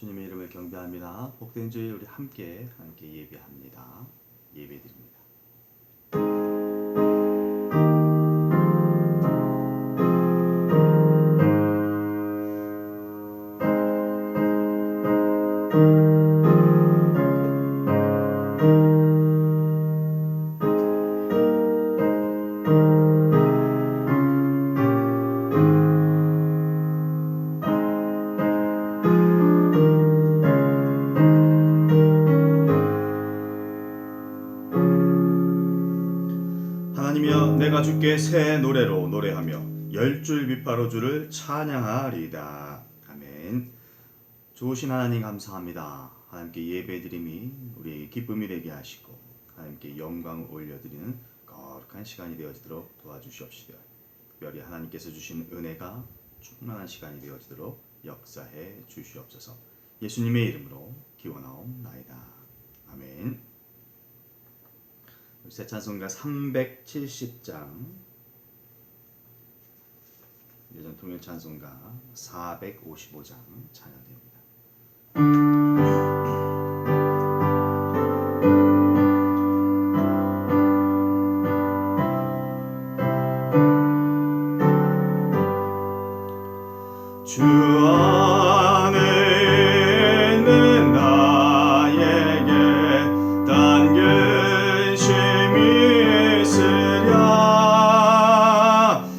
주님의 이름을 경배합니다. 복된 주일 우리 함께 예배합니다. 예배드립니다. 하나님이여, 내가 주께 새 노래로 노래하며 열줄 비파로 주를 찬양하리이다. 아멘. 좋으신 하나님 감사합니다. 하나님께 예배드림이 우리에게 기쁨이 되게 하시고 하나님께 영광을 올려드리는 거룩한 시간이 되어지도록 도와주시옵시되, 특별히 하나님께서 주신 은혜가 충만한 시간이 되어지도록 역사해 주시옵소서. 예수님의 이름으로 기원하옵나이다. 아멘. 새 찬송가 370장, 예전 통일 찬송가 455장 찬양됩니다. 주 안에 있는 나에게 단 근심이 있으랴.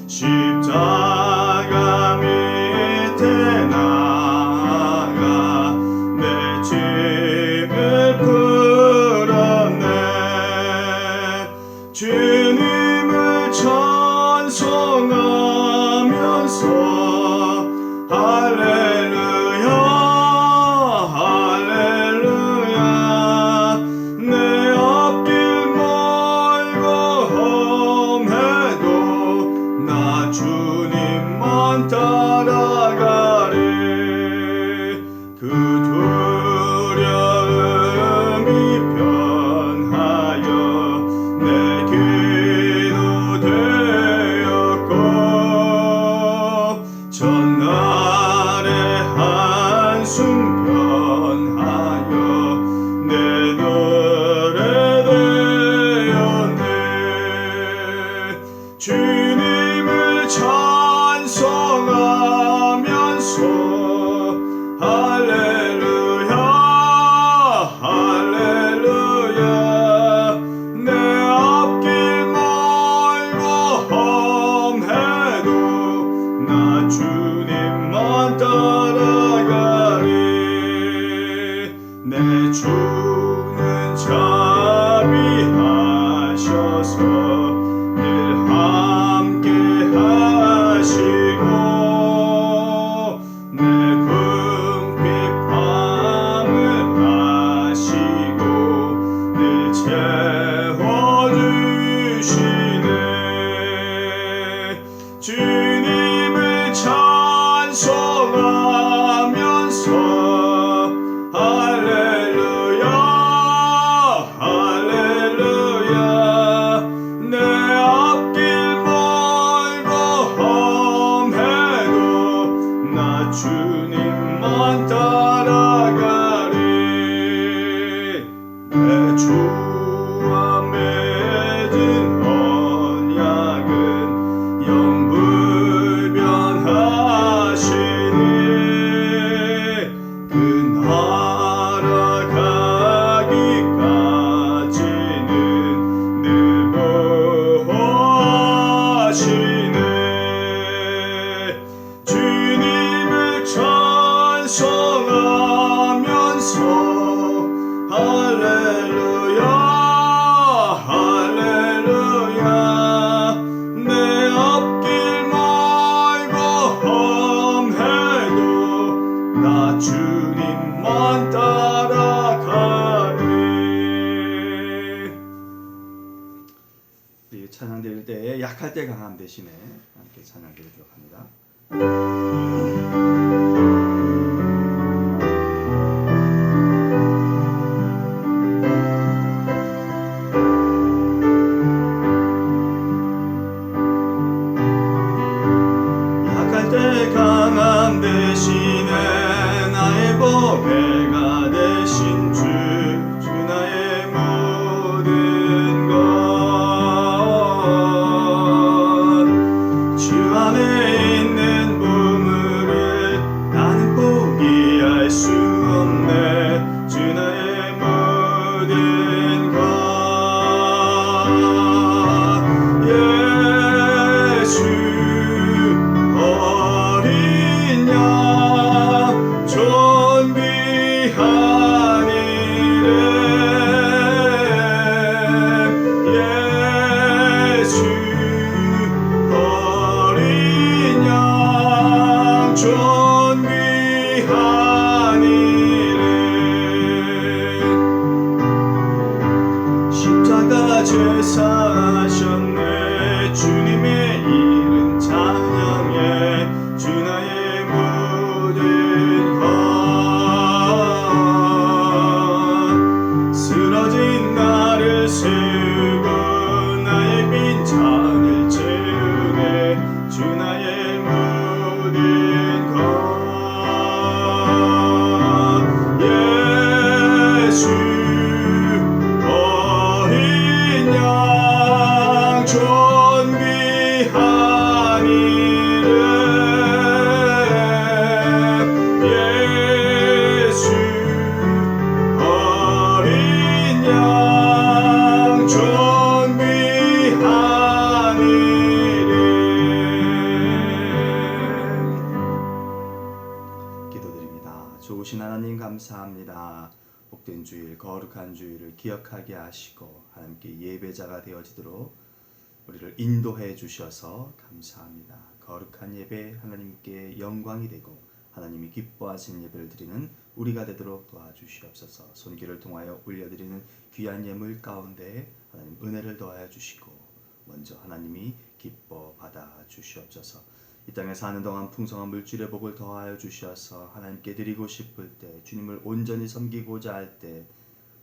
십자가 밑에 나가 내 짐을 풀었네. 주님을 찬송하면서 할렐루야 할렐루야. 내 앞길 멀고 험해도 나 주님만 따라가리. 그 두려움이 변하여 내 기도 되었고, 전날의 한숨 변하여 내 노래 되었네. 주님을 찬송하면서 할렐루야 할렐루야. 내 앞길 멀고 험해도 나 주님만 따라가리. 내 주는 자비하셔서 늘 함께 하시고, 내 궁핍 밤을 하시고 늘 채워주시네. 주님을 찬송하면서 할렐루야 할렐루야. 내 앞길 멀고 험해도 나 주님만 따라가리. 내 주와 맺은 언약은 영불변하시니, 그 나라 가기까지는 늘 보호하시네. 주님을 찬송하면서 할렐루야 할렐루야. 내 앞길 멀고 험해도 나 주님만 따라가리. 우리 찬양 드릴 때에 약할 때 강함 대신에 함께 찬양 드리도록 합니다. 약할 때 강함 대신에 나의 보배 좋으신 하나님 감사합니다. 복된 주일, 거룩한 주일을 기억하게 하시고 하나님께 예배자가 되어지도록 우리를 인도해 주셔서 감사합니다. 거룩한 예배 하나님께 영광이 되고 하나님이 기뻐하시는 예배를 드리는 우리가 되도록 도와주시옵소서. 손길을 통하여 올려드리는 귀한 예물 가운데 하나님 은혜를 더하여 주시고 먼저 하나님이 기뻐 받아 주시옵소서. 이 땅에 사는 동안 풍성한 물질의 복을 더하여 주셔서 하나님께 드리고 싶을 때 주님을 온전히 섬기고자 할 때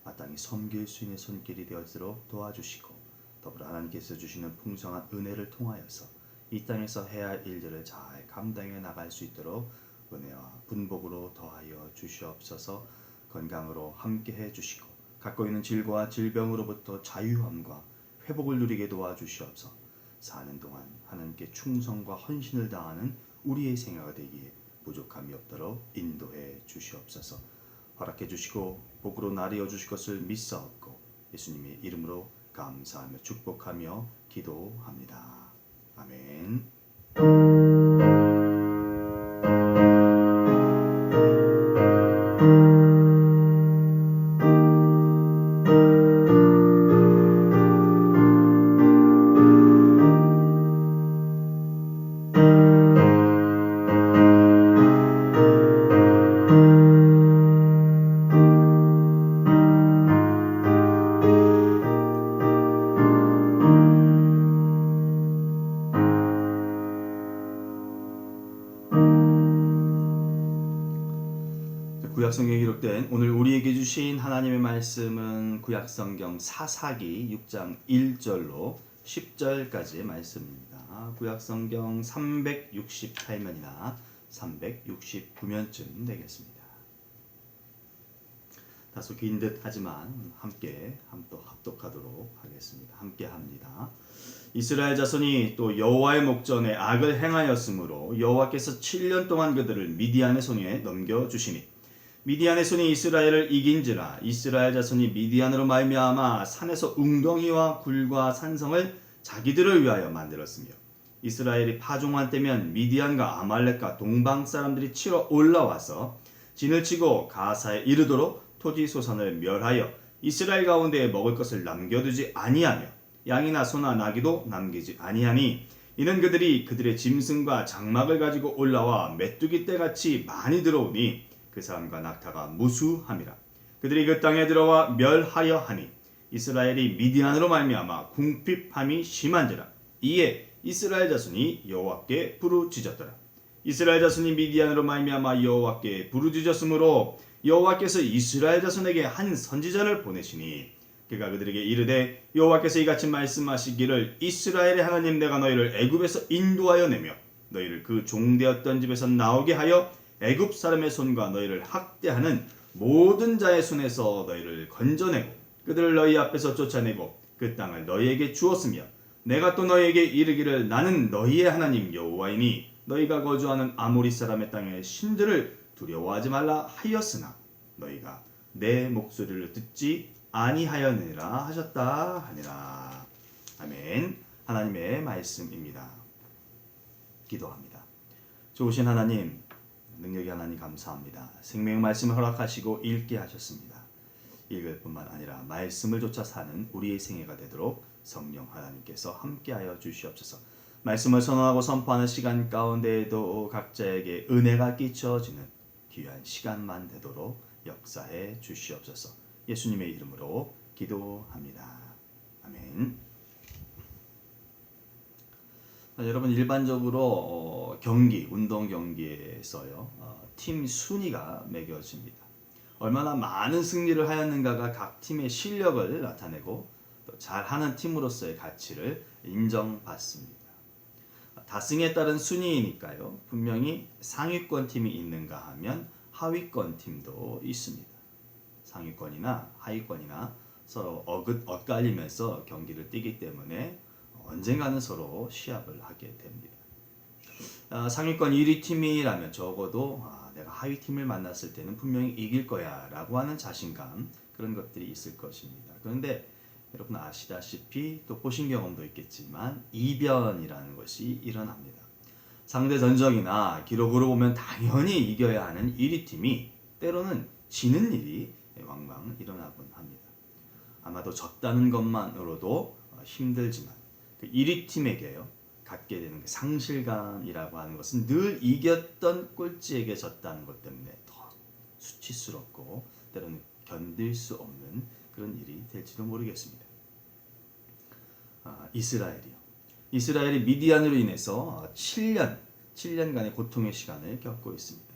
마땅히 섬길 수 있는 손길이 되어지도록 도와주시고 더불어 하나님께서 주시는 풍성한 은혜를 통하여서 이 땅에서 해야 할 일들을 잘 감당해 나갈 수 있도록 은혜와 분복으로 더하여 주시옵소서. 건강으로 함께해 주시고 갖고 있는 질과 질병으로부터 자유함과 회복을 누리게 도와주시옵소서. 사는 동안 하나님께 충성과 헌신을 다하는 우리의 생애가 되기에 부족함이 없도록 인도해 주시옵소서. 허락해 주시고 복으로 나뉘어 주실 것을 믿사옵고 예수님의 이름으로 감사하며 축복하며 기도합니다. 아멘. 구약성경에 기록된 오늘 우리에게 주신 하나님의 말씀은 구약성경 사사기 6장 1절로 10절까지의 말씀입니다. 구약성경 368면이나 369면쯤 되겠습니다. 다소 긴 듯 하지만 함께 또 합독하도록 하겠습니다. 함께 합니다. 이스라엘 자손이 또 여호와의 목전에 악을 행하였으므로 여호와께서 7년 동안 그들을 미디안의 손에 넘겨주시니 미디안의 손이 이스라엘을 이긴지라. 이스라엘 자손이 미디안으로 말미암아 산에서 웅덩이와 굴과 산성을 자기들을 위하여 만들었으며 이스라엘이 파종한 때면 미디안과 아말렉과 동방 사람들이 치러 올라와서 진을 치고 가사에 이르도록 토지 소산을 멸하여 이스라엘 가운데에 먹을 것을 남겨두지 아니하며 양이나 소나 나귀도 남기지 아니하니 이는 그들이 그들의 짐승과 장막을 가지고 올라와 메뚜기 떼같이 많이 들어오니 그 사람과 낙타가 무수함이라. 그들이 그 땅에 들어와 멸하여 하니 이스라엘이 미디안으로 말미암아 궁핍함이 심한지라. 이에 이스라엘 자손이 여호와께 부르짖었더라. 이스라엘 자손이 미디안으로 말미암아 여호와께 부르짖었으므로 여호와께서 이스라엘 자손에게 한 선지자를 보내시니 그가 그들에게 이르되 여호와께서 이같이 말씀하시기를 이스라엘의 하나님 내가 너희를 애굽에서 인도하여 내며 너희를 그 종되었던 집에서 나오게 하여 애굽 사람의 손과 너희를 학대하는 모든 자의 손에서 너희를 건져내고 그들을 너희 앞에서 쫓아내고 그 땅을 너희에게 주었으며 내가 또 너희에게 이르기를 나는 너희의 하나님 여호와이니 너희가 거주하는 아모리 사람의 땅의 신들을 두려워하지 말라 하였으나 너희가 내 목소리를 듣지 아니하였느니라 하셨다 하니라. 아멘. 하나님의 말씀입니다. 기도합니다. 좋으신 하나님, 능력의 하나님 감사합니다. 생명의 말씀을 허락하시고 읽게 하셨습니다. 읽을 뿐만 아니라 말씀을 좇아 사는 우리의 생애가 되도록 성령 하나님께서 함께하여 주시옵소서. 말씀을 선언하고 선포하는 시간 가운데에도 각자에게 은혜가 끼쳐지는 귀한 시간만 되도록 역사해 주시옵소서. 예수님의 이름으로 기도합니다. 아멘. 여러분 일반적으로 경기, 운동 경기에서요 팀 순위가 매겨집니다. 얼마나 많은 승리를 하였는가가 각 팀의 실력을 나타내고 또 잘하는 팀으로서의 가치를 인정받습니다. 다승에 따른 순위이니까요. 분명히 상위권 팀이 있는가 하면 하위권 팀도 있습니다. 상위권이나 하위권이나 서로 엇갈리면서 경기를 뛰기 때문에 언젠가는 서로 시합을 하게 됩니다. 상위권 1위 팀이라면 적어도 내가 하위 팀을 만났을 때는 분명히 이길 거야 라고 하는 자신감, 그런 것들이 있을 것입니다. 그런데 여러분 아시다시피 또 보신 경험도 있겠지만 이변이라는 것이 일어납니다. 상대 전적이나 기록으로 보면 당연히 이겨야 하는 1위 팀이 때로는 지는 일이 왕왕 일어나곤 합니다. 아마도 졌다는 것만으로도 힘들지만 그 1위 팀에게요 갖게 되는 그 상실감이라고 하는 것은 늘 이겼던 꼴찌에게 졌다는 것 때문에 더 수치스럽고 때로는 견딜 수 없는 그런 일이 될지도 모르겠습니다. 이스라엘이 미디안으로 인해서 7년간의 고통의 시간을 겪고 있습니다.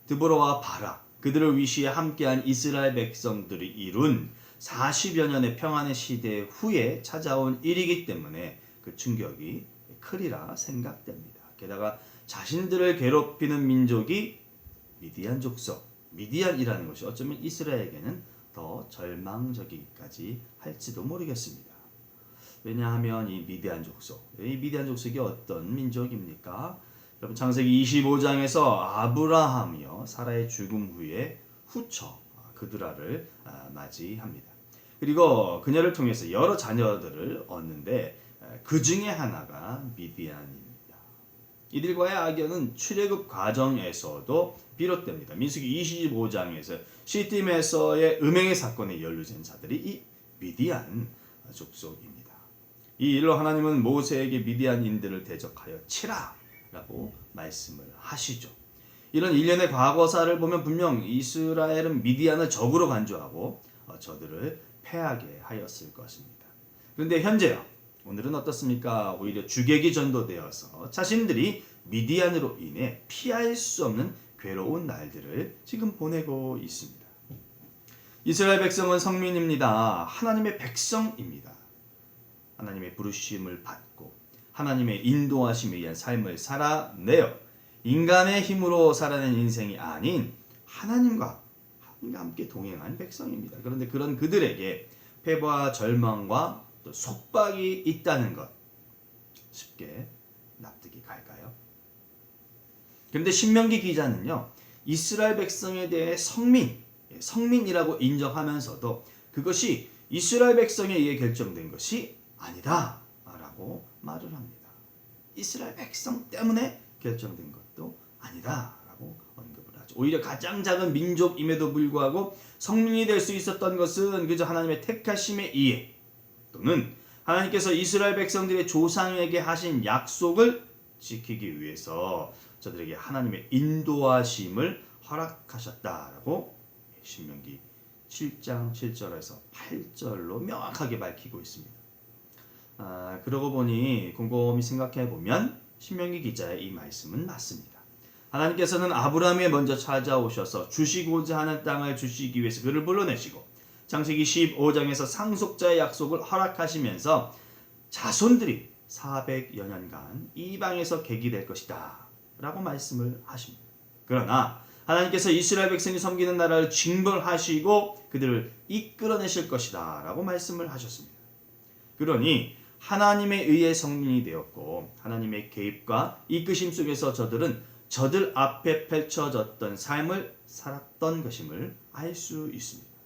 드보라와 바락, 그들을 위시해 함께한 이스라엘 백성들이 이룬 40여 년의 평안의 시대 후에 찾아온 일이기 때문에 그 충격이 크리라 생각됩니다. 게다가 자신들을 괴롭히는 민족이 미디안 족속, 미디안이라는 것이 어쩌면 이스라엘에게는 더 절망적이기까지 할지도 모르겠습니다. 왜냐하면 이 미디안 족속이 어떤 민족입니까? 여러분 창세기 25장에서 아브라함이요 사라의 죽음 후에 후처 그드라를 맞이합니다. 그리고 그녀를 통해서 여러 자녀들을 얻는데 그 중에 하나가 미디안입니다. 이들과의 악연은 출애굽 과정에서도 비롯됩니다. 민수기 25장에서 시팀에서의 음행의 사건에 연루된 자들이 이 미디안 족속입니다. 이 일로 하나님은 모세에게 미디안인들을 대적하여 치라 라고 말씀을 하시죠. 이런 일련의 과거사를 보면 분명 이스라엘은 미디안을 적으로 간주하고 저들을 패하게 하였을 것입니다. 그런데 현재요. 오늘은 어떻습니까? 오히려 주객이 전도되어서 자신들이 미디안으로 인해 피할 수 없는 괴로운 날들을 지금 보내고 있습니다. 이스라엘 백성은 성민입니다. 하나님의 백성입니다. 하나님의 부르심을 받고 하나님의 인도하심에 의한 삶을 살아내어 인간의 힘으로 살아낸 인생이 아닌 하나님과 함께 동행한 백성입니다. 그런데 그런 그들에게 패배와 절망과 또 속박이 있다는 것 쉽게 납득이 갈까요? 그런데 신명기 기자는요. 이스라엘 백성에 대해 성민이라고 인정하면서도 그것이 이스라엘 백성에 의해 결정된 것이 아니다 라고 말을 합니다. 이스라엘 백성 때문에 결정된 것도 아니다 라고 언급을 하죠. 오히려 가장 작은 민족임에도 불구하고 성민이 될 수 있었던 것은 그저 하나님의 택하심에 의해 또는 하나님께서 이스라엘 백성들의 조상에게 하신 약속을 지키기 위해서 저들에게 하나님의 인도하심을 허락하셨다라고 신명기 7장 7절에서 8절로 명확하게 밝히고 있습니다. 그러고 보니 곰곰이 생각해 보면 신명기 기자의 이 말씀은 맞습니다. 하나님께서는 아브라함에 먼저 찾아오셔서 주시고자 하는 땅을 주시기 위해서 그를 불러내시고 창세기 15장에서 상속자의 약속을 허락하시면서 자손들이 400여 년간 이방에서 계기될 것이다 라고 말씀을 하십니다. 그러나 하나님께서 이스라엘 백성이 섬기는 나라를 징벌하시고 그들을 이끌어내실 것이다 라고 말씀을 하셨습니다. 그러니 하나님에 의해 성민이 되었고 하나님의 개입과 이끄심 속에서 저들은 저들 앞에 펼쳐졌던 삶을 살았던 것임을 알 수 있습니다.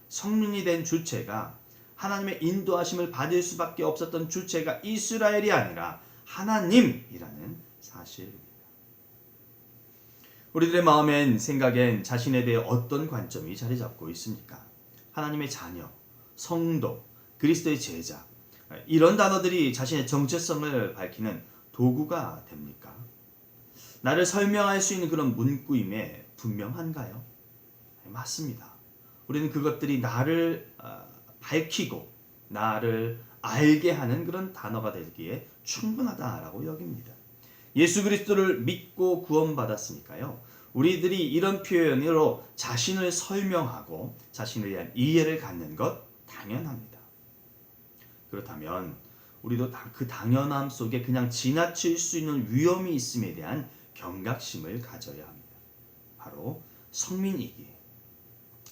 성민이 된 주체가 하나님의 인도하심을 받을 수밖에 없었던 주체가 이스라엘이 아니라 하나님이라는 사실입니다. 우리들의 마음엔 생각엔 자신에 대해 어떤 관점이 자리 잡고 있습니까? 하나님의 자녀, 성도, 그리스도의 제자 이런 단어들이 자신의 정체성을 밝히는 도구가 됩니까? 나를 설명할 수 있는 그런 문구임에 분명한가요? 맞습니다. 우리는 그것들이 나를 밝히고 나를 알게 하는 그런 단어가 되기에 충분하다라고 여깁니다. 예수 그리스도를 믿고 구원받았으니까요. 우리들이 이런 표현으로 자신을 설명하고 자신에 대한 이해를 갖는 것 당연합니다. 그렇다면 우리도 그 당연함 속에 그냥 지나칠 수 있는 위험이 있음에 대한 경각심을 가져야 합니다. 바로 성민이기에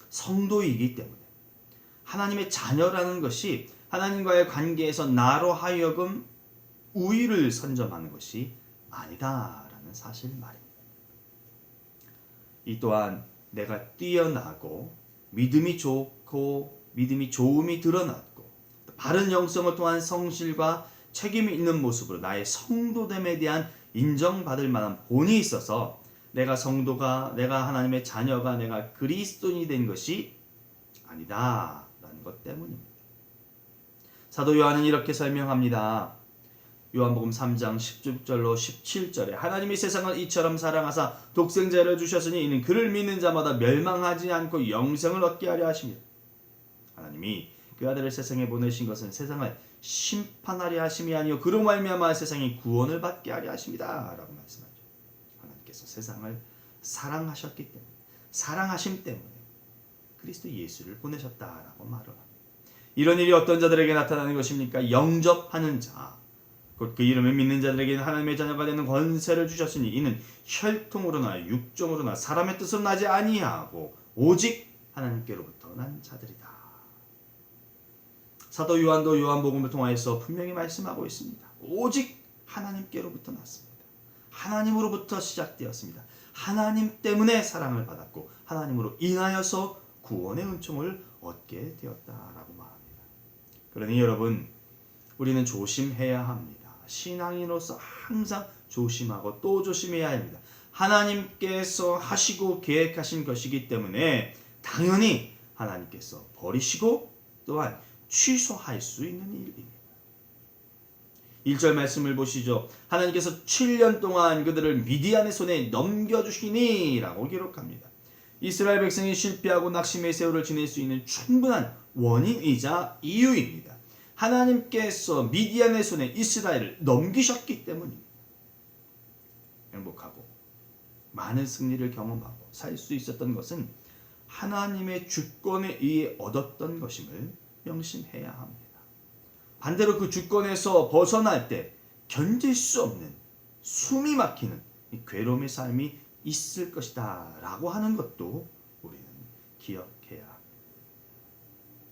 성도이기 때문에 하나님의 자녀라는 것이 하나님과의 관계에서 나로 하여금 우위를 선점하는 것이 아니다라는 사실 말입니다. 이 또한 내가 뛰어나고 믿음이 좋고 믿음이 좋음이 드러났고 바른 영성을 통한 성실과 책임이 있는 모습으로 나의 성도됨에 대한 인정받을 만한 본이 있어서 내가 성도가, 내가 하나님의 자녀가, 내가 그리스도인이 된 것이 아니다 라는 것 때문입니다. 사도 요한은 이렇게 설명합니다. 요한복음 3장 16절로 17절에 하나님이 세상을 이처럼 사랑하사 독생자를 주셨으니 이는 그를 믿는 자마다 멸망하지 않고 영생을 얻게 하려 하십니다. 하나님이 그 아들을 세상에 보내신 것은 세상을 심판하려 하심이 아니요 그로 말미암아 세상이 구원을 받게 하려 하십니다 라고 말씀하죠. 하나님께서 세상을 사랑하셨기 때문에, 사랑하심 때문에 그리스도 예수를 보내셨다라고 말을 합니다. 이런 일이 어떤 자들에게 나타나는 것입니까? 영접하는 자, 곧 그 이름을 믿는 자들에게는 하나님의 자녀가 되는 권세를 주셨으니 이는 혈통으로나 육정으로나 사람의 뜻으로 나지 아니하고 오직 하나님께로부터 난 자들이다. 사도 요한도 요한복음을 통하여서 분명히 말씀하고 있습니다. 오직 하나님께로부터 났습니다. 하나님으로부터 시작되었습니다. 하나님 때문에 사랑을 받았고 하나님으로 인하여서 구원의 은총을 얻게 되었다라고 말합니다. 그러니 여러분, 우리는 조심해야 합니다. 신앙인으로서 항상 조심하고 또 조심해야 합니다. 하나님께서 하시고 계획하신 것이기 때문에 당연히 하나님께서 버리시고 또한 취소할 수 있는 일입니다. 1절 말씀을 보시죠. 하나님께서 7년 동안 그들을 미디안의 손에 넘겨주시니 라고 기록합니다. 이스라엘 백성이 실패하고 낙심의 세월을 지낼 수 있는 충분한 원인이자 이유입니다. 하나님께서 미디안의 손에 이스라엘을 넘기셨기 때문입니다. 행복하고 많은 승리를 경험하고 살 수 있었던 것은 하나님의 주권에 의해 얻었던 것임을 명심해야 합니다. 반대로 그 주권에서 벗어날 때 견딜 수 없는 숨이 막히는 괴로움의 삶이 있을 것이다 라고 하는 것도 우리는 기억해야 합니다.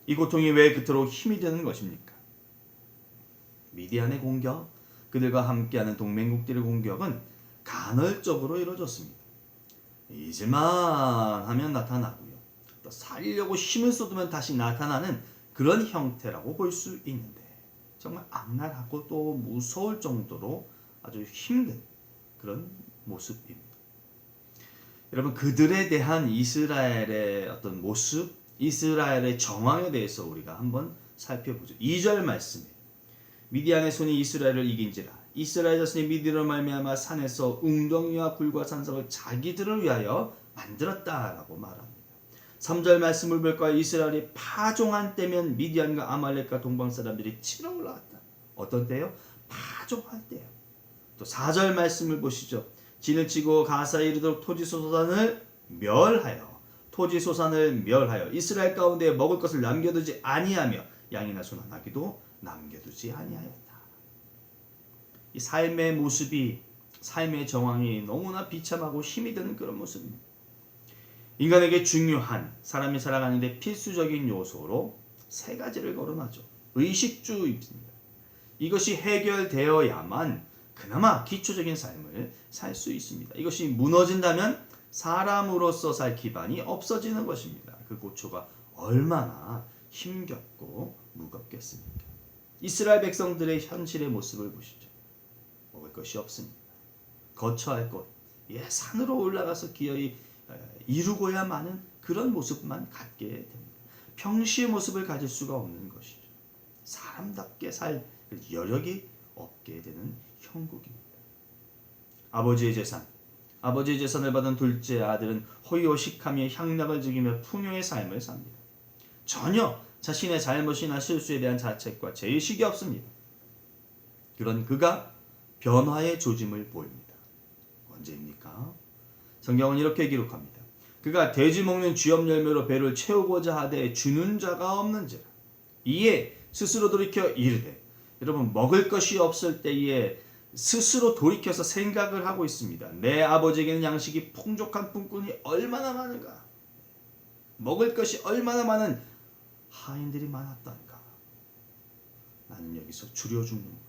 이 고통이 왜 그토록 힘이 되는 것입니까? 미디안의 공격, 그들과 함께하는 동맹국들의 공격은 간헐적으로 이루어졌습니다. 잊을만 하면 나타나고요. 또 살려고 힘을 쏟으면 다시 나타나는 그런 형태라고 볼 수 있는데 정말 악랄하고 또 무서울 정도로 아주 힘든 그런 모습입니다. 여러분, 그들에 대한 이스라엘의 어떤 모습, 이스라엘의 정황에 대해서 우리가 한번 살펴보죠. 2절 말씀에 미디안의 손이 이스라엘을 이긴지라 이스라엘 자손이 미디안으로 말미암아 산에서 웅덩이와 굴과 산성을 자기들을 위하여 만들었다라고 말합니다. 3절 말씀을 볼까요? 이스라엘이 파종한 때면 미디안과 아말렉과 동방 사람들이 치러 올라갔다. 어떤 때요? 파종할 때요. 또 4절 말씀을 보시죠. 진을 치고 가사에 이르도록 토지소산을 멸하여 이스라엘 가운데 먹을 것을 남겨두지 아니하며 양이나 소나 나귀도 남겨두지 아니하였다. 이 삶의 모습이, 삶의 정황이 너무나 비참하고 힘이 드는 그런 모습입니다. 인간에게 중요한, 사람이 살아가는데 필수적인 요소로 세 가지를 거론하죠. 의식주의입니다. 이것이 해결되어야만 그나마 기초적인 삶을 살 수 있습니다. 이것이 무너진다면 사람으로서 살 기반이 없어지는 것입니다. 그 고초가 얼마나 힘겹고 무겁겠습니까? 이스라엘 백성들의 현실의 모습을 보시죠. 먹을 것이 없습니다. 거처할 곳, 산으로 올라가서 기어이 이루고야 마는 그런 모습만 갖게 됩니다. 평시의 모습을 가질 수가 없는 것이죠. 사람답게 살 여력이 없게 되는 형국입니다. 아버지의 재산을 받은 둘째 아들은 호의호식하며 향락을 즐기며 풍요의 삶을 삽니다. 전혀 자신의 잘못이나 실수에 대한 자책과 죄의식이 없습니다. 그런 그가 변화의 조짐을 보입니다. 언제입니까? 성경은 이렇게 기록합니다. 그가 돼지 먹는 쥐염 열매로 배를 채우고자 하되 주는 자가 없는지라. 이에 스스로 돌이켜 이르되, 여러분, 먹을 것이 없을 때에 스스로 돌이켜서 생각을 하고 있습니다. 내 아버지에게는 양식이 풍족한 품꾼이 얼마나 많은가, 먹을 것이 얼마나 많은 하인들이 많았던가. 나는 여기서 줄여 죽는구나.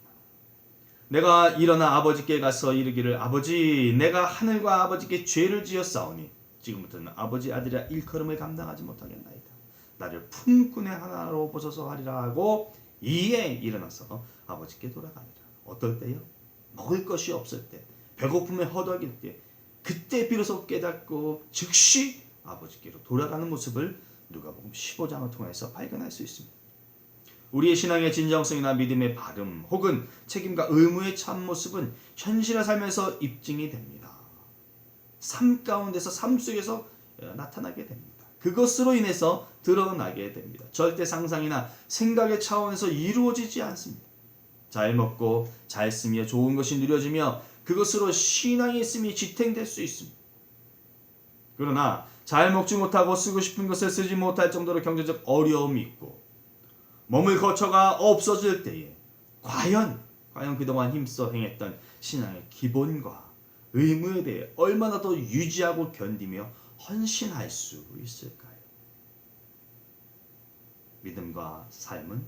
내가 일어나 아버지께 가서 이르기를, 아버지, 내가 하늘과 아버지께 죄를 지었사오니 지금부터는 아버지 아들이라 일컬음을 감당하지 못하겠나이다. 나를 품꾼의 하나로 보소서 하리라 하고 이에 일어나서 아버지께 돌아가니라. 어떨 때요? 먹을 것이 없을 때, 배고픔에 허덕일 때, 그때 비로소 깨닫고 즉시 아버지께로 돌아가는 모습을 누가복음 15장을 통해서 발견할 수 있습니다. 우리의 신앙의 진정성이나 믿음의 발음 혹은 책임과 의무의 참모습은 현실의 삶에서 입증이 됩니다. 삶 가운데서 삶 속에서 나타나게 됩니다. 그것으로 인해서 드러나게 됩니다. 절대 상상이나 생각의 차원에서 이루어지지 않습니다. 잘 먹고 잘 쓰며 좋은 것이 누려지며 그것으로 신앙의 있음이 지탱될 수 있습니다. 그러나 잘 먹지 못하고 쓰고 싶은 것을 쓰지 못할 정도로 경제적 어려움이 있고 몸을 거쳐가 없어질 때에 과연 그동안 힘써 행했던 신앙의 기본과 의무에 대해 얼마나 더 유지하고 견디며 헌신할 수 있을까요? 믿음과 삶은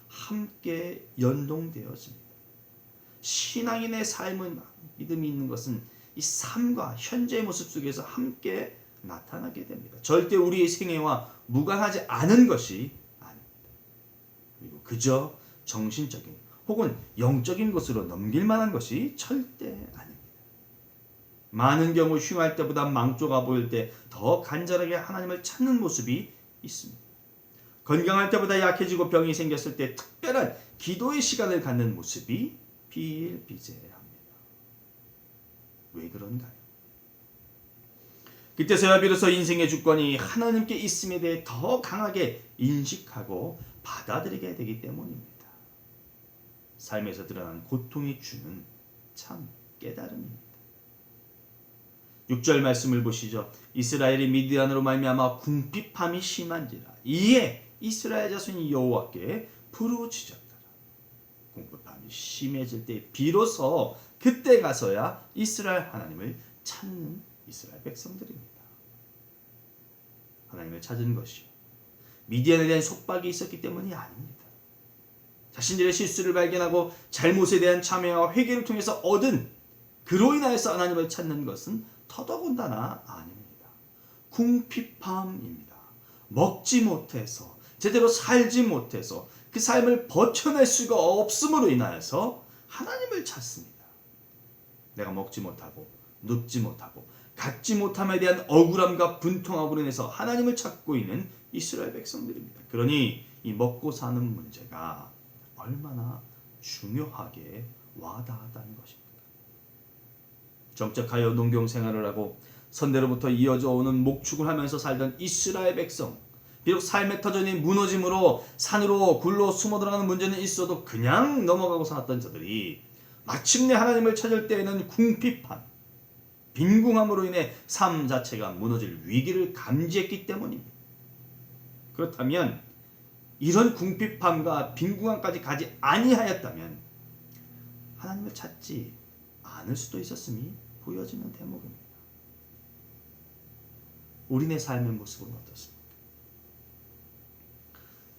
함께 연동되어집니다. 신앙인의 삶은 믿음이 있는 것은 이 삶과 현재의 모습 속에서 함께 나타나게 됩니다. 절대 우리의 생애와 무관하지 않은 것이 아닙니다. 그리고 그저 정신적인 혹은 영적인 것으로 넘길 만한 것이 절대 아닙니다. 많은 경우 흉할 때보다 망조가 보일 때 더 간절하게 하나님을 찾는 모습이 있습니다. 건강할 때보다 약해지고 병이 생겼을 때 특별한 기도의 시간을 갖는 모습이 비일비재합니다. 왜 그런가요? 그때서야 비로소 인생의 주권이 하나님께 있음에 대해 더 강하게 인식하고 받아들이게 되기 때문입니다. 삶에서 드러난 고통이 주는 참 깨달음입니다. 6절 말씀을 보시죠. 이스라엘이 미디안으로 말미암아 궁핍함이 심한지라 이에 이스라엘 자손이 여호와께 부르짖었더라. 궁핍함이 심해질 때 비로소 그때 가서야 이스라엘 하나님을 찾는 이스라엘 백성들입니다. 하나님을 찾은 것이요 미디안에 대한 속박이 있었기 때문이 아닙니다. 자신들의 실수를 발견하고 잘못에 대한 참회와 회개를 통해서 얻은 그로 인하여서 하나님을 찾는 것은 더더군다나 아닙니다. 궁핍함입니다. 먹지 못해서 제대로 살지 못해서 그 삶을 버텨낼 수가 없음으로 인하여서 하나님을 찾습니다. 내가 먹지 못하고 눕지 못하고 갖지 못함에 대한 억울함과 분통함으로 인해서 하나님을 찾고 있는 이스라엘 백성들입니다. 그러니 이 먹고 사는 문제가 얼마나 중요하게 와닿았다는 것입니다. 정적하여 농경 생활을 하고 선대로부터 이어져 오는 목축을 하면서 살던 이스라엘 백성, 비록 삶의 터전이 무너짐으로 산으로 굴로 숨어 들어가는 문제는 있어도 그냥 넘어가고 살았던 저들이 마침내 하나님을 찾을 때에는 궁핍함, 빈궁함으로 인해 삶 자체가 무너질 위기를 감지했기 때문입니다. 그렇다면 이런 궁핍함과 빈궁함까지 가지 아니하였다면 하나님을 찾지 않을 수도 있었음이 보여지는 대목입니다. 우리네 삶의 모습은 어떻습니까?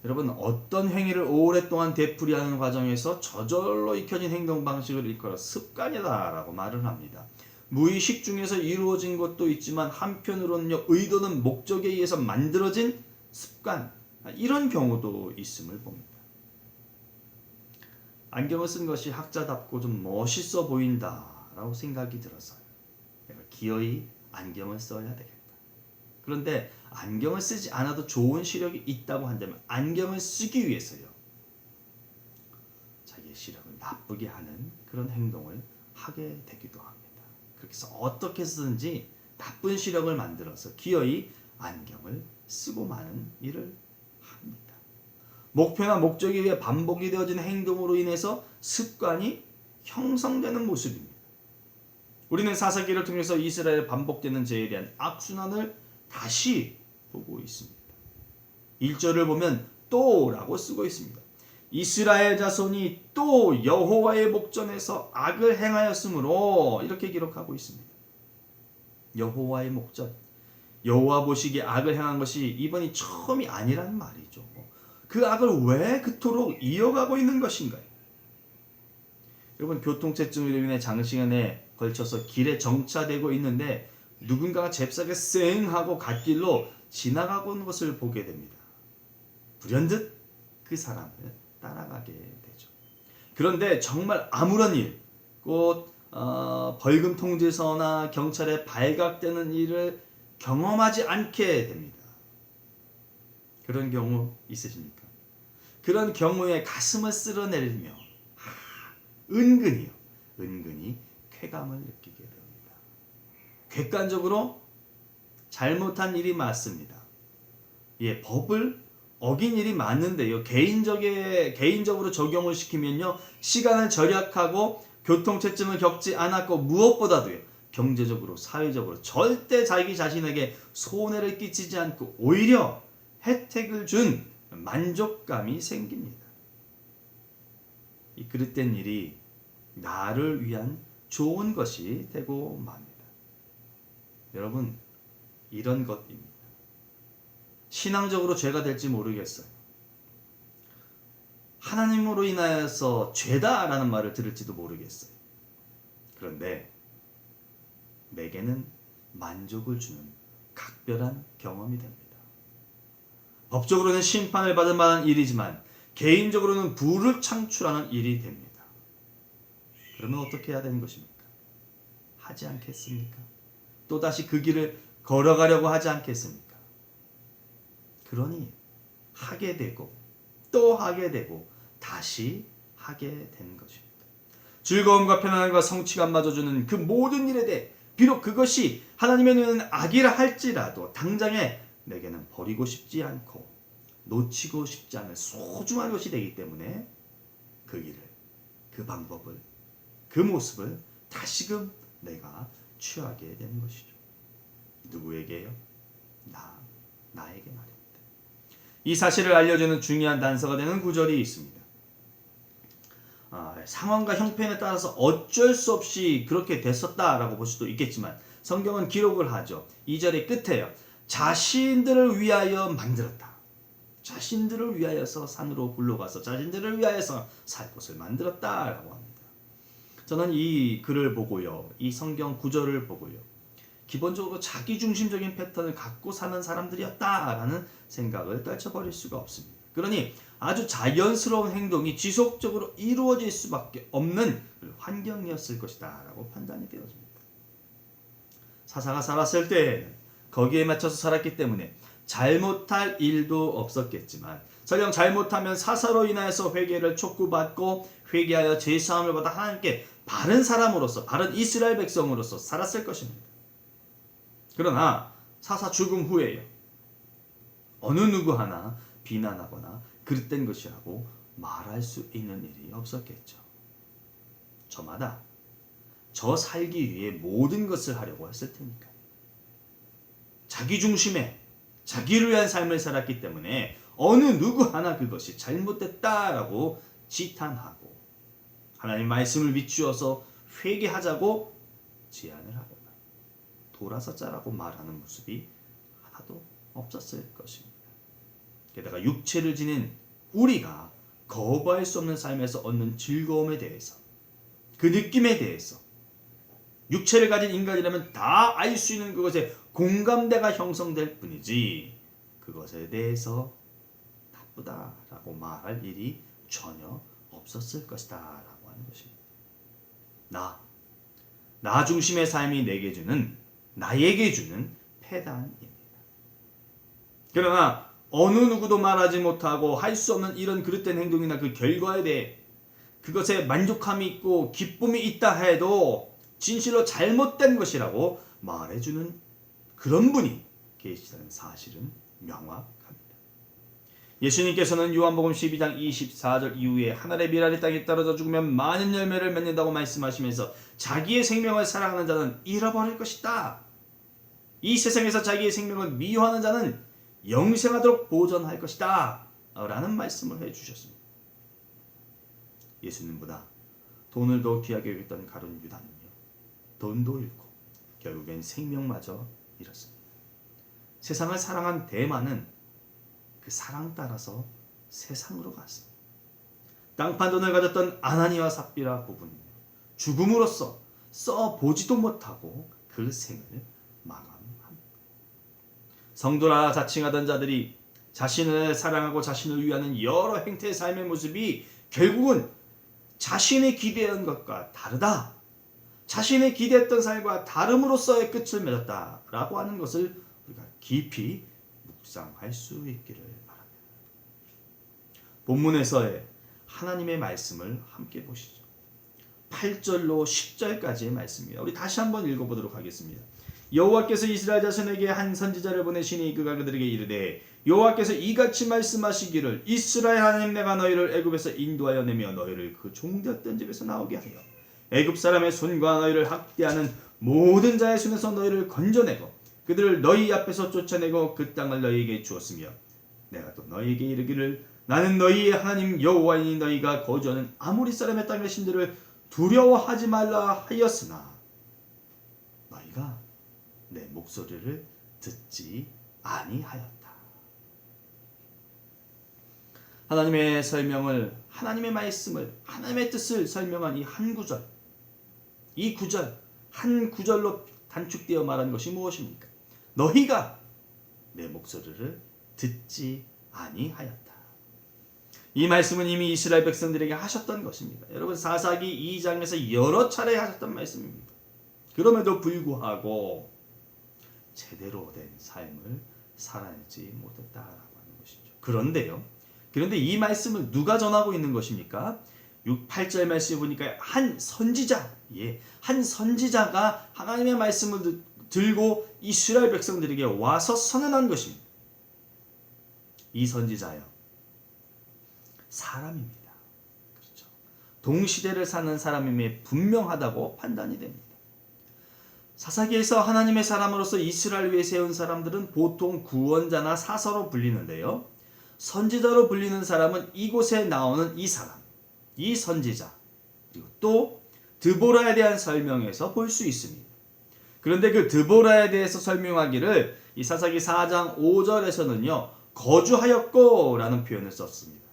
여러분, 어떤 행위를 오랫동안 되풀이하는 과정에서 저절로 익혀진 행동 방식을 일컬어 습관이다라고 말을 합니다. 무의식 중에서 이루어진 것도 있지만 한편으로는요, 의도는 목적에 의해서 만들어진 습관, 이런 경우도 있음을 봅니다. 안경을 쓴 것이 학자답고 좀 멋있어 보인다라고 생각이 들어서요. 내가 기어이 안경을 써야 되겠다. 그런데 안경을 쓰지 않아도 좋은 시력이 있다고 한다면 안경을 쓰기 위해서요, 자기의 시력을 나쁘게 하는 그런 행동을 하게 되기도 합니다. 그렇게 해서 어떻게 쓰든지 나쁜 시력을 만들어서 기어이 안경을 쓰고 마는 일을 합니다. 목표나 목적에 의해 반복이 되어진 행동으로 인해서 습관이 형성되는 모습입니다. 우리는 사사기를 통해서 이스라엘에 반복되는 죄에 대한 악순환을 다시 보고 있습니다. 1절을 보면 또라고 쓰고 있습니다. 이스라엘 자손이 또 여호와의 목전에서 악을 행하였으므로 이렇게 기록하고 있습니다. 여호와의 목전, 여호와 보시기에 악을 행한 것이 이번이 처음이 아니라는 말이죠. 그 악을 왜 그토록 이어가고 있는 것인가요? 여러분, 교통체증으로 인해 장시간에 걸쳐서 길에 정차되고 있는데 누군가가 잽싸게 쌩하고 갓길로 지나가고 있는 것을 보게 됩니다. 불현듯 그 사람을 따라가게 되죠. 그런데 정말 아무런 일, 곧 벌금 통지서나 경찰에 발각되는 일을 경험하지 않게 됩니다. 그런 경우 있으십니까? 그런 경우에 가슴을 쓸어내리며 은근히 쾌감을 느끼게 됩니다. 객관적으로 잘못한 일이 맞습니다. 예, 법을 어긴 일이 맞는데요. 개인적으로 적용을 시키면요, 시간을 절약하고 교통체증을 겪지 않았고, 무엇보다도요, 경제적으로, 사회적으로 절대 자기 자신에게 손해를 끼치지 않고 오히려 혜택을 준 만족감이 생깁니다. 이 그릇된 일이 나를 위한 좋은 것이 되고 맙니다. 여러분, 이런 것입니다. 신앙적으로 죄가 될지 모르겠어요. 하나님으로 인하여서 죄다라는 말을 들을지도 모르겠어요. 그런데 내게는 만족을 주는 각별한 경험이 됩니다. 법적으로는 심판을 받을 만한 일이지만 개인적으로는 부를 창출하는 일이 됩니다. 그러면 어떻게 해야 되는 것입니까? 하지 않겠습니까? 또다시 그 길을 걸어가려고 하지 않겠습니까? 그러니 하게 되고 또 하게 되고 다시 하게 되는 것입니다. 즐거움과 편안함과 성취감마저 주는 그 모든 일에 대해 비록 그것이 하나님의 눈에는 악이라 할지라도 당장에 내게는 버리고 싶지 않고 놓치고 싶지 않은 소중한 것이 되기 때문에 그 길을, 그 방법을, 그 모습을 다시금 내가 취하게 되는 것이죠. 누구에게요? 나에게 말입니다. 이 사실을 알려주는 중요한 단서가 되는 구절이 있습니다. 상황과 형편에 따라서 어쩔 수 없이 그렇게 됐었다라고 볼 수도 있겠지만 성경은 기록을 하죠. 2절의 끝에요. 자신들을 위하여 만들었다. 자신들을 위하여서 산으로 굴러가서 자신들을 위하여서 살 곳을 만들었다라고 합니다. 저는 이 글을 보고요, 이 성경 구절을 보고요, 기본적으로 자기중심적인 패턴을 갖고 사는 사람들이었다라는 생각을 떨쳐버릴 수가 없습니다. 그러니 아주 자연스러운 행동이 지속적으로 이루어질 수밖에 없는 환경이었을 것이다 라고 판단이 되어집니다. 사사가 살았을 때에는 거기에 맞춰서 살았기 때문에 잘못할 일도 없었겠지만 설령 잘못하면 사사로 인하여서 회개를 촉구받고 회개하여 제사함을 받아 하나님께 바른 사람으로서, 바른 이스라엘 백성으로서 살았을 것입니다. 그러나 사사 죽음 후에요, 어느 누구 하나 비난하거나 그릇된 것이라고 말할 수 있는 일이 없었겠죠. 저마다 저 살기 위해 모든 것을 하려고 했을 테니까요. 자기 중심에 자기를 위한 삶을 살았기 때문에 어느 누구 하나 그것이 잘못됐다라고 지탄하고 하나님 말씀을 비추어서 회개하자고 제안을 하거나 돌아서자라고 말하는 모습이 하나도 없었을 것입니다. 게다가 육체를 지닌 우리가 거부할 수 없는 삶에서 얻는 즐거움에 대해서, 그 느낌에 대해서 육체를 가진 인간이라면 다 알 수 있는 그것에 공감대가 형성될 뿐이지 그것에 대해서 나쁘다라고 말할 일이 전혀 없었을 것이다 라고 하는 것입니다. 나 중심의 삶이 나에게 주는 패단입니다. 그러나 어느 누구도 말하지 못하고 할 수 없는 이런 그릇된 행동이나 그 결과에 대해 그것에 만족함이 있고 기쁨이 있다 해도 진실로 잘못된 것이라고 말해주는 그런 분이 계시다는 사실은 명확합니다. 예수님께서는 요한복음 12장 24절 이후에 하늘의 미랄이 땅에 떨어져 죽으면 많은 열매를 맺는다고 말씀하시면서 자기의 생명을 사랑하는 자는 잃어버릴 것이다. 이 세상에서 자기의 생명을 미워하는 자는 영생하도록 보존할 것이다 라는 말씀을 해주셨습니다. 예수님보다 돈을 더 귀하게 여겼던 가룟 유다는요, 돈도 잃고 결국엔 생명마저 잃었습니다. 세상을 사랑한 대마는 그 사랑 따라서 세상으로 갔습니다. 땅판 돈을 가졌던 아나니와 삽비라 부부는요, 죽음으로써 써보지도 못하고 그 생을 마감합니다. 성도라 자칭하던 자들이 자신을 사랑하고 자신을 위하는 여러 행태의 삶의 모습이 결국은 자신의 기대한 것과 다르다, 자신이 기대했던 삶과 다름으로써의 끝을 맺었다라고 하는 것을 우리가 깊이 묵상할 수 있기를 바랍니다. 본문에서의 하나님의 말씀을 함께 보시죠. 8절로 10절까지의 말씀입니다. 우리 다시 한번 읽어보도록 하겠습니다. 여호와께서 이스라엘 자손에게 한 선지자를 보내시니 그가 그들에게 이르되 여호와께서 이같이 말씀하시기를 이스라엘 하나님 내가 너희를 애굽에서 인도하여 내며 너희를 그 종되었던 집에서 나오게 하여 애굽 사람의 손과 너희를 학대하는 모든 자의 손에서 너희를 건져내고 그들을 너희 앞에서 쫓아내고 그 땅을 너희에게 주었으며 내가 또 너희에게 이르기를 나는 너희의 하나님 여호와이니 너희가 거주하는 아모리 사람의 땅의 신들을 두려워하지 말라 하였으나 너희가 내 목소리를 듣지 아니하였다. 하나님의 설명을, 하나님의 말씀을, 하나님의 뜻을 설명한 이 한 구절, 이 구절, 한 구절로 단축되어 말한 것이 무엇입니까? 너희가 내 목소리를 듣지 아니하였다. 이 말씀은 이미 이스라엘 백성들에게 하셨던 것입니다. 여러분 사사기 2장에서 여러 차례 하셨던 말씀입니다. 그럼에도 불구하고 제대로 된 삶을 살아내지 못했다라고 하는 것이죠. 그런데 이 말씀을 누가 전하고 있는 것입니까? 8절 말씀을 보니까 한 선지자가 하나님의 말씀을 들고 이스라엘 백성들에게 와서 선언한 것입니다. 이 선지자요, 사람입니다. 그렇죠. 동시대를 사는 사람임에 분명하다고 판단이 됩니다. 사사기에서 하나님의 사람으로서 이스라엘 위에 세운 사람들은 보통 구원자나 사서로 불리는데요. 선지자로 불리는 사람은 이곳에 나오는 이 사람, 이 선지자, 그리고 또 드보라에 대한 설명에서 볼 수 있습니다. 그런데 그 드보라에 대해서 설명하기를 이 사사기 4장 5절에서는요. 거주하였고 라는 표현을 썼습니다.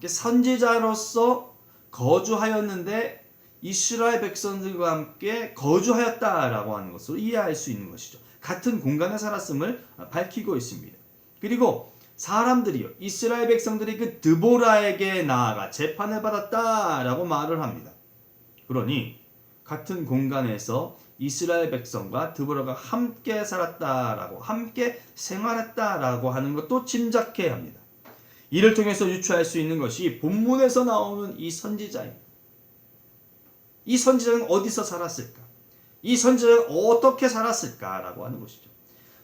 선지자로서 거주하였는데 이스라엘 백성들과 함께 거주하였다라고 하는 것으로 이해할 수 있는 것이죠. 같은 공간에 살았음을 밝히고 있습니다. 그리고 사람들이요, 이스라엘 백성들이 그 드보라에게 나아가 재판을 받았다라고 말을 합니다. 그러니 같은 공간에서 이스라엘 백성과 드보라가 함께 살았다라고, 함께 생활했다라고 하는 것도 짐작해야 합니다. 이를 통해서 유추할 수 있는 것이 본문에서 나오는 이 선지자입니다. 이 선지자는 어디서 살았을까? 이 선지자는 어떻게 살았을까라고 하는 것이죠.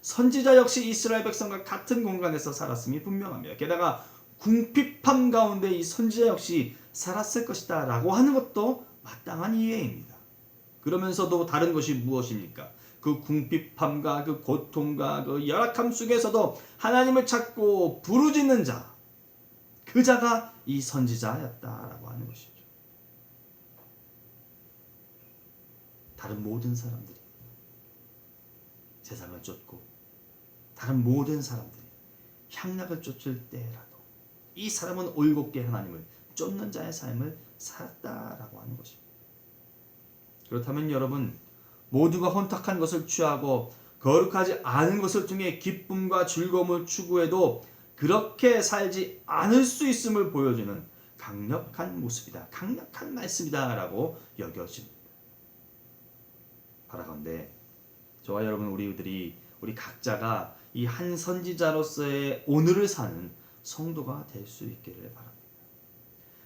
선지자 역시 이스라엘 백성과 같은 공간에서 살았음이 분명합니다. 게다가 궁핍함 가운데 이 선지자 역시 살았을 것이다 라고 하는 것도 마땅한 이해입니다. 그러면서도 다른 것이 무엇입니까? 그 궁핍함과 그 고통과 그 열악함 속에서도 하나님을 찾고 부르짖는 자, 그 자가 이 선지자였다라고 하는 것이죠. 다른 모든 사람들이 세상을 쫓고 다른 모든 사람들이 향락을 쫓을 때라도 이 사람은 올곧게 하나님을 쫓는 자의 삶을 살았다라고 하는 것입니다. 그렇다면 여러분, 모두가 혼탁한 것을 취하고 거룩하지 않은 것을 통해 기쁨과 즐거움을 추구해도 그렇게 살지 않을 수 있음을 보여주는 강력한 모습이다, 강력한 말씀이다 라고 여겨집니다. 바라건대 저와 여러분, 우리 각자가 이 한 선지자로서의 오늘을 사는 성도가 될 수 있기를 바랍니다.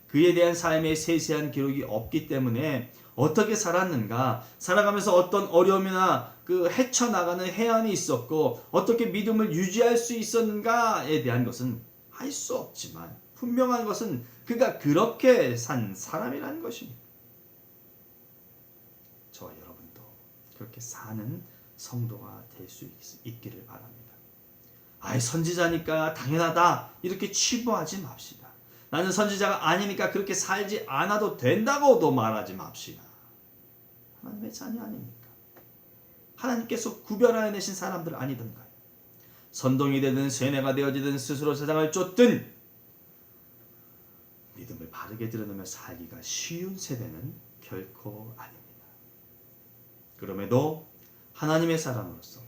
그에 대한 삶의 세세한 기록이 없기 때문에 어떻게 살았는가, 살아가면서 어떤 어려움이나 그 헤쳐나가는 해안이 있었고 어떻게 믿음을 유지할 수 있었는가에 대한 것은 알 수 없지만 분명한 것은 그가 그렇게 산 사람이라는 것입니다. 저와 여러분도 그렇게 사는 성도가 될 수 있기를 바랍니다. 선지자니까 당연하다 이렇게 치부하지 맙시다. 나는 선지자가 아니니까 그렇게 살지 않아도 된다고도 말하지 맙시다. 하나님의 자녀 아닙니까? 하나님께서 구별하여 내신 사람들 아니던가요? 선동이 되든 세뇌가 되어지든 스스로 세상을 쫓든 믿음을 바르게 드러내며 살기가 쉬운 세대는 결코 아닙니다. 그럼에도 하나님의 사람으로서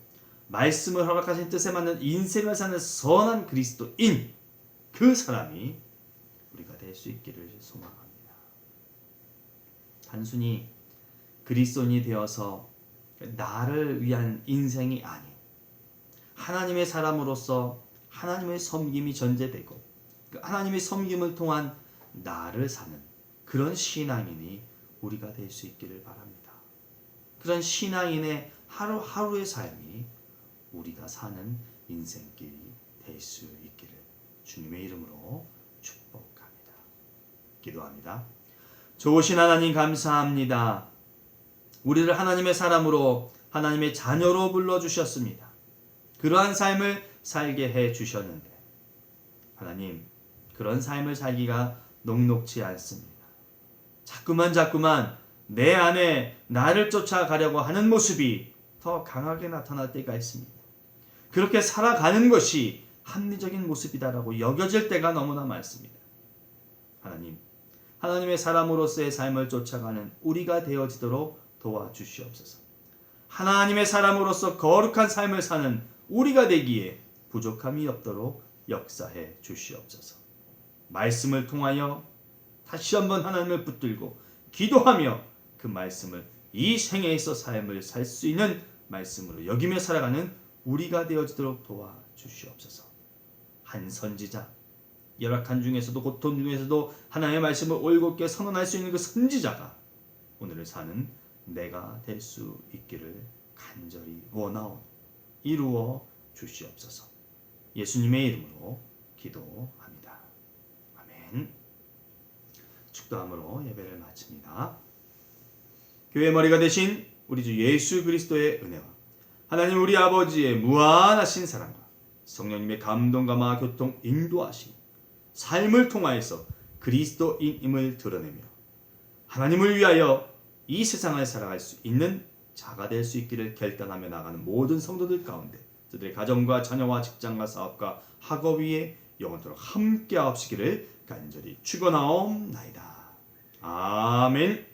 말씀을 허락하신 뜻에 맞는 인생을 사는 선한 그리스도인, 그 사람이 우리가 될 수 있기를 소망합니다. 단순히 그리스도인이 되어서 나를 위한 인생이 아닌 하나님의 사람으로서 하나님의 섬김이 전제되고 하나님의 섬김을 통한 나를 사는 그런 신앙인이 우리가 될 수 있기를 바랍니다. 그런 신앙인의 하루하루의 삶이 우리가 사는 인생길이 될 수 있기를 주님의 이름으로 축복합니다. 기도합니다. 좋으신 하나님 감사합니다. 우리를 하나님의 사람으로 하나님의 자녀로 불러주셨습니다. 그러한 삶을 살게 해주셨는데 하나님 그런 삶을 살기가 녹록지 않습니다. 자꾸만 내 안에 나를 쫓아가려고 하는 모습이 더 강하게 나타날 때가 있습니다. 그렇게 살아가는 것이 합리적인 모습이다라고 여겨질 때가 너무나 많습니다. 하나님, 하나님의 사람으로서의 삶을 쫓아가는 우리가 되어지도록 도와주시옵소서. 하나님의 사람으로서 거룩한 삶을 사는 우리가 되기에 부족함이 없도록 역사해 주시옵소서. 말씀을 통하여 다시 한번 하나님을 붙들고 기도하며 그 말씀을 이 생애에서 삶을 살 수 있는 말씀으로 여기며 살아가는 우리가 되어지도록 도와주시옵소서. 한 선지자, 열악한 중에서도 고통 중에서도 하나님의 말씀을 올곧게 선언할 수 있는 그 선지자가 오늘을 사는 내가 될 수 있기를 간절히 원하오 이루어 주시옵소서. 예수님의 이름으로 기도합니다. 아멘. 축도함으로 예배를 마칩니다. 교회 머리가 되신 우리 주 예수 그리스도의 은혜와 하나님 우리 아버지의 무한하신 사랑과 성령님의 감동감화 교통 인도하심 삶을 통하여서 그리스도인임을 드러내며 하나님을 위하여 이 세상을 살아갈 수 있는 자가 될 수 있기를 결단하며 나가는 모든 성도들 가운데 저들의 가정과 자녀와 직장과 사업과 학업 위에 영원토록 함께하옵시기를 간절히 축원하옵나이다. 아멘.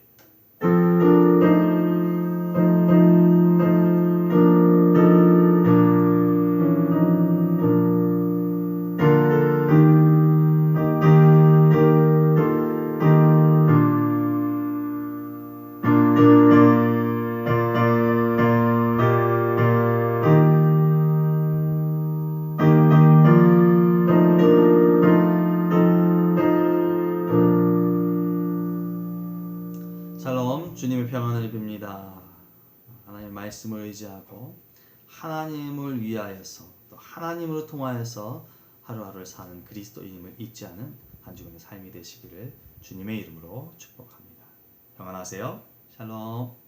샬롬, 주님의 평안을 빕니다. 하나님의 말씀을 의지하고 하나님을 위하여서 또 하나님으로 통하여서 하루하루를 사는 그리스도인임을 잊지 않은 한 주간의 삶이 되시기를 주님의 이름으로 축복합니다. 평안하세요. 샬롬.